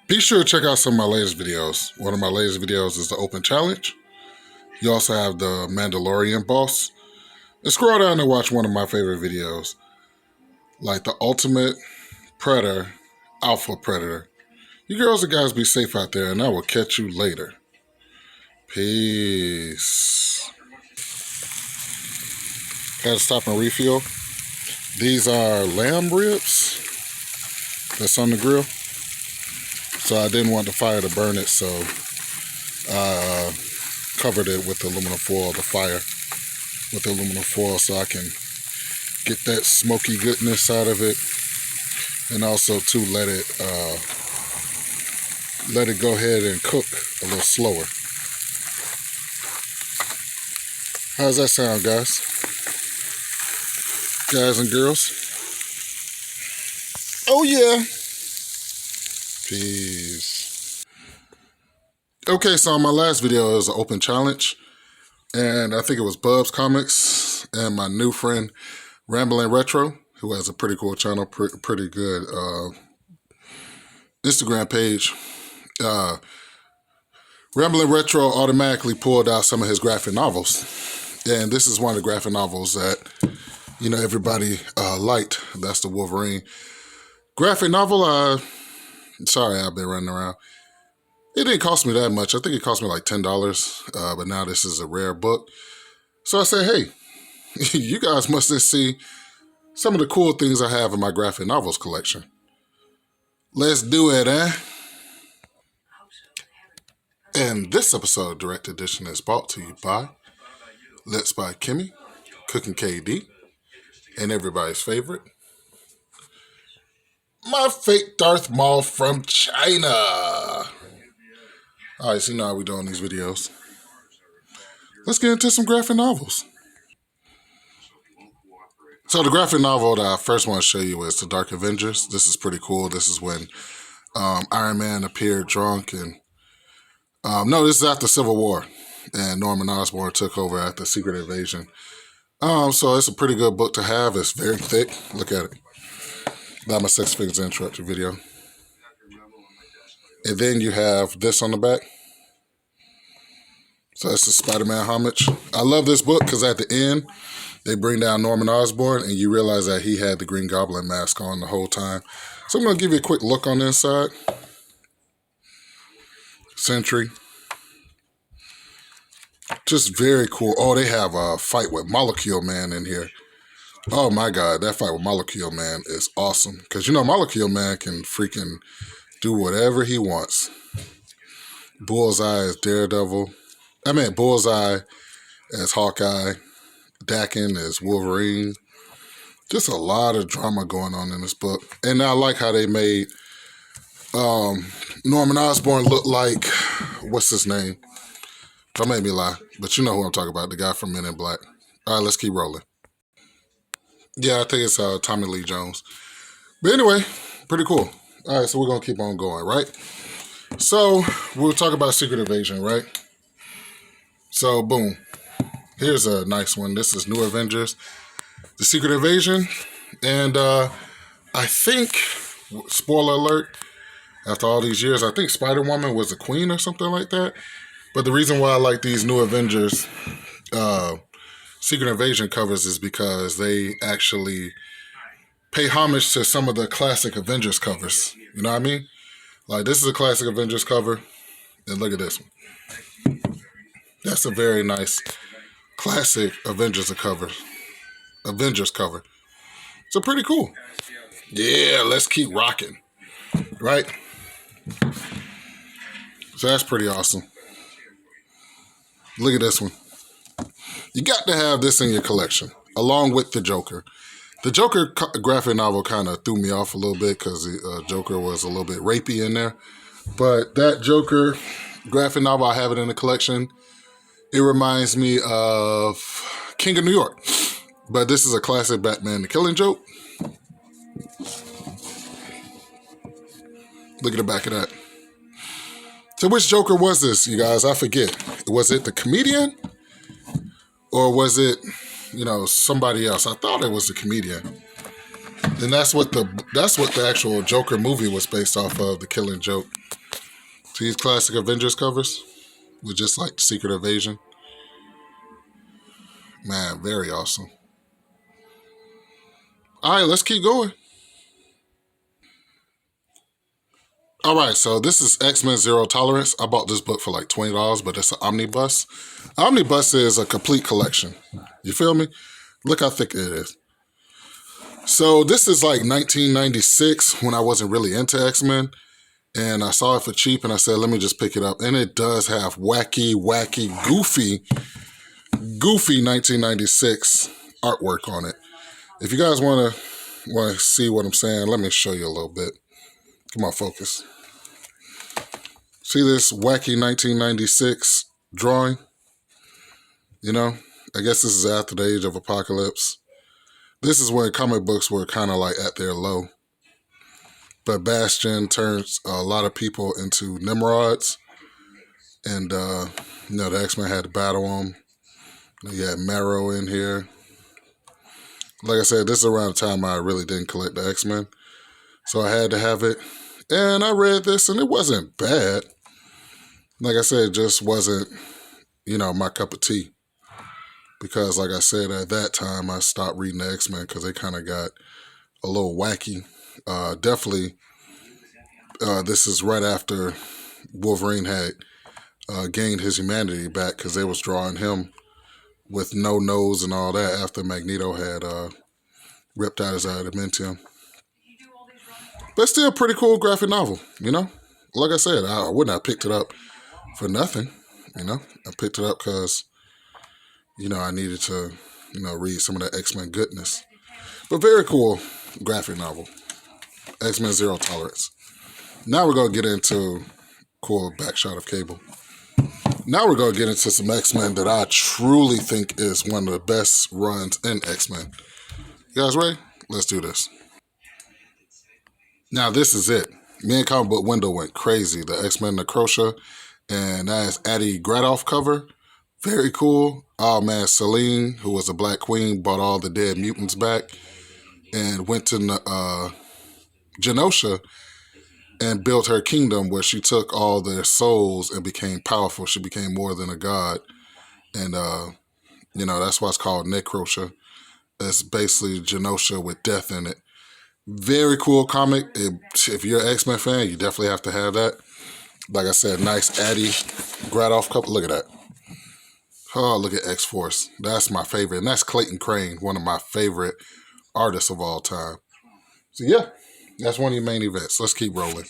Be sure to check out some of my latest videos. One of my latest videos is the Open Challenge. You also have the Mandalorian Boss. And scroll down and watch one of my favorite videos, like the Ultimate Predator, Alpha Predator. You girls and guys be safe out there, and I will catch you later. Peace. Gotta stop and refuel. These are lamb ribs that's on the grill. So I didn't want the fire to burn it, so I covered it with aluminum foil, the fire with aluminum foil, so I can get that smoky goodness out of it, and also to let it go ahead and cook a little slower. How's that sound, guys? Guys and girls? Oh yeah. Peace. Okay, so my last video was an open challenge, and I think it was Bub's Comics and my new friend Ramblin' Retro, who has a pretty cool channel, pretty good Instagram page. Ramblin' Retro automatically pulled out some of his graphic novels, and this is one of the graphic novels that everybody liked. That's the Wolverine graphic novel. Sorry, I've been running around. It didn't cost me that much. I think it cost me like $10, but now this is a rare book. So I said, hey, you guys must see some of the cool things I have in my graphic novels collection. Let's do it, eh? And this episode of Direct Edition is brought to you by Let's Buy Kimmy, Cooking KD, and everybody's favorite, my fake Darth Maul from China. Alright, so you know how we doing these videos. Let's get into some graphic novels. So the graphic novel that I first want to show you is the Dark Avengers. This is pretty cool. This is when Iron Man appeared drunk, and no, this is after Civil War, and Norman Osborn took over after Secret Invasion. So it's a pretty good book to have. It's very thick. Look at it. Not my Six Figures introductory video. And then you have this on the back. So that's a Spider-Man homage. I love this book because at the end, they bring down Norman Osborn, and you realize that he had the Green Goblin mask on the whole time. So I'm going to give you a quick look on the inside. Sentry. Just very cool. Oh, they have a fight with Molecule Man in here. Oh my God, that fight with Molecule Man is awesome. Because Molecule Man can freaking do whatever he wants. Bullseye as Daredevil. Bullseye as Hawkeye. Daken as Wolverine. Just a lot of drama going on in this book. And I like how they made Norman Osborn look like, what's his name? Don't make me lie, but you know who I'm talking about, the guy from Men in Black. All right, let's keep rolling. Yeah, I think it's Tommy Lee Jones. But anyway, pretty cool. All right, so we're going to keep on going, right? So we'll talk about Secret Invasion, right? So, boom. Here's a nice one. This is New Avengers, The Secret Invasion. And I think, spoiler alert, after all these years, I think Spider-Woman was a queen or something like that. But the reason why I like these New Avengers Secret Invasion covers is because they actually pay homage to some of the classic Avengers covers. You know what I mean? Like, this is a classic Avengers cover. And look at this one. That's a very nice classic Avengers cover. So pretty cool. Yeah, let's keep rocking. Right? So that's pretty awesome. Look at this one. You got to have this in your collection, along with the Joker. The Joker graphic novel kind of threw me off a little bit because the Joker was a little bit rapey in there. But that Joker graphic novel, I have it in the collection. It reminds me of King of New York. But this is a classic Batman The Killing Joke. Look at the back of that. So which Joker was this, you guys? I forget. Was it the comedian? Or was it, somebody else? I thought it was the comedian. And that's what the actual Joker movie was based off of, The Killing Joke. These classic Avengers covers with just like Secret Invasion. Man, very awesome. All right, let's keep going. All right, so this is X-Men Zero Tolerance. I bought this book for like $20, but it's an omnibus. Omnibus is a complete collection. You feel me? Look how thick it is. So this is like 1996 when I wasn't really into X-Men. And I saw it for cheap and I said, let me just pick it up. And it does have wacky, goofy 1996 artwork on it. If you guys want to see what I'm saying, let me show you a little bit. Come on, focus. See this wacky 1996 drawing? You know, I guess this is after the Age of Apocalypse. This is when comic books were kind of like at their low. But Bastion turns a lot of people into Nimrods. And, the X-Men had to battle them. You had Marrow in here. Like I said, this is around the time I really didn't collect the X-Men. So I had to have it. And I read this, and it wasn't bad. Like I said, it just wasn't, my cup of tea. Because, like I said, at that time, I stopped reading the X-Men because they kind of got a little wacky. Definitely, this is right after Wolverine had gained his humanity back because they was drawing him with no nose and all that after Magneto had ripped out his adamantium. But still a pretty cool graphic novel, Like I said, I wouldn't have picked it up for nothing, I picked it up because, I needed to, read some of that X-Men goodness. But very cool graphic novel. X-Men Zero Tolerance. Now we're going to get into cool backshot of Cable. Now we're going to get into some X-Men that I truly think is one of the best runs in X-Men. You guys ready? Let's do this. Now this is it. Me and Comic Book Window went crazy. The X-Men The Crochet. And that is Addie Gradoff cover. Very cool. Oh man, Selene, who was a Black Queen, brought all the dead mutants back and went to Genosha and built her kingdom where she took all their souls and became powerful. She became more than a god. And, that's why it's called Necrosha. It's basically Genosha with death in it. Very cool comic. If you're an X-Men fan, you definitely have to have that. Like I said, nice Addie Gradoff cover. Look at that. Oh, look at X-Force. That's my favorite. And that's Clayton Crane, one of my favorite artists of all time. So, yeah, that's one of your main events. Let's keep rolling.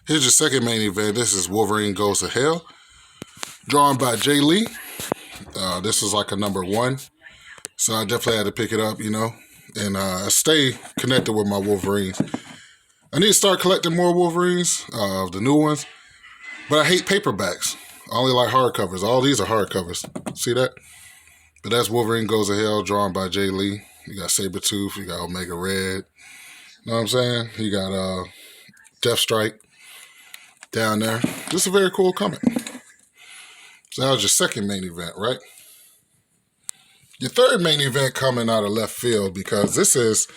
Here's your second main event. This is Wolverine Goes to Hell, drawn by Jay Lee. This is like a number 1. So I definitely had to pick it up, and stay connected with my Wolverines. I need to start collecting more Wolverines, the new ones. But I hate paperbacks. I only like hardcovers. All these are hardcovers. See that? But that's Wolverine Goes to Hell, drawn by Jay Lee. You got Sabretooth. You got Omega Red. Know what I'm saying? You got Deathstrike down there. This is a very cool comic. So that was your second main event, right? Your third main event coming out of left field because this is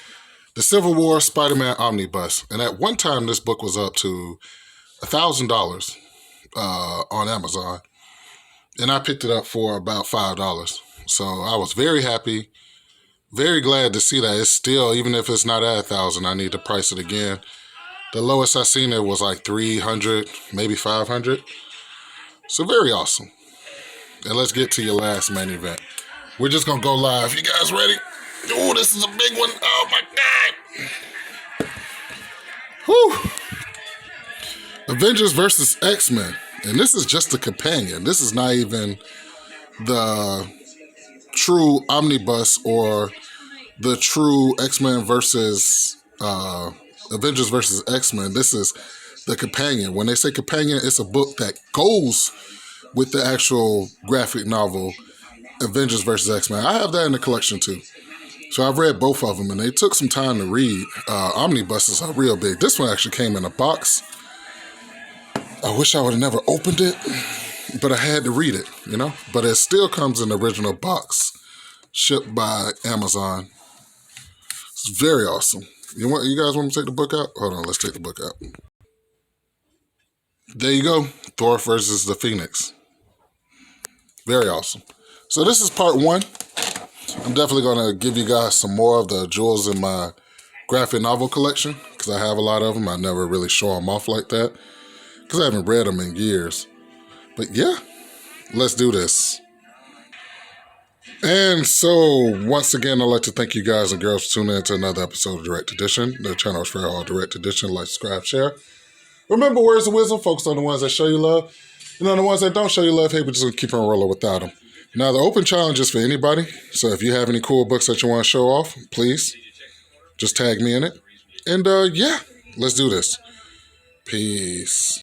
the Civil War Spider-Man Omnibus. And at one time, this book was up to $1,000 on Amazon. And I picked it up for about $5. So I was very happy, very glad to see that it's still, even if it's not at $1,000, I need to price it again. The lowest I seen it was like $300, maybe $500. So very awesome. And let's get to your last main event. We're just going to go live. You guys ready? Oh, this is a big one. Oh, my God. Whew. Avengers Vs XMen. And this is just a companion. This is not even the true omnibus or the true X-Men versus Avengers versus X-Men. This is the companion. When they say companion, it's a book that goes with the actual graphic novel Avengers versus X-Men. I have that in the collection too. So I've read both of them and they took some time to read. Omnibuses are real big. This one actually came in a box. I wish I would have never opened it, but I had to read it, But it still comes in the original box, shipped by Amazon. It's very awesome. You guys want me to take the book out? Hold on, let's take the book out. There you go. Thor versus the Phoenix. Very awesome. So this is part 1. I'm definitely going to give you guys some more of the jewels in my graphic novel collection because I have a lot of them. I never really show them off like that because I haven't read them in years. But yeah, let's do this. And so, once again, I'd like to thank you guys and girls for tuning in to another episode of Direct Edition. The channel is for all Direct Edition. Like, subscribe, share. Remember, words of wisdom, focus on the ones that show you love. And on the ones that don't show you love, hey, we're just going to keep on rolling without them. Now, the open challenge is for anybody. So if you have any cool books that you want to show off, please just tag me in it. And yeah, let's do this. Peace.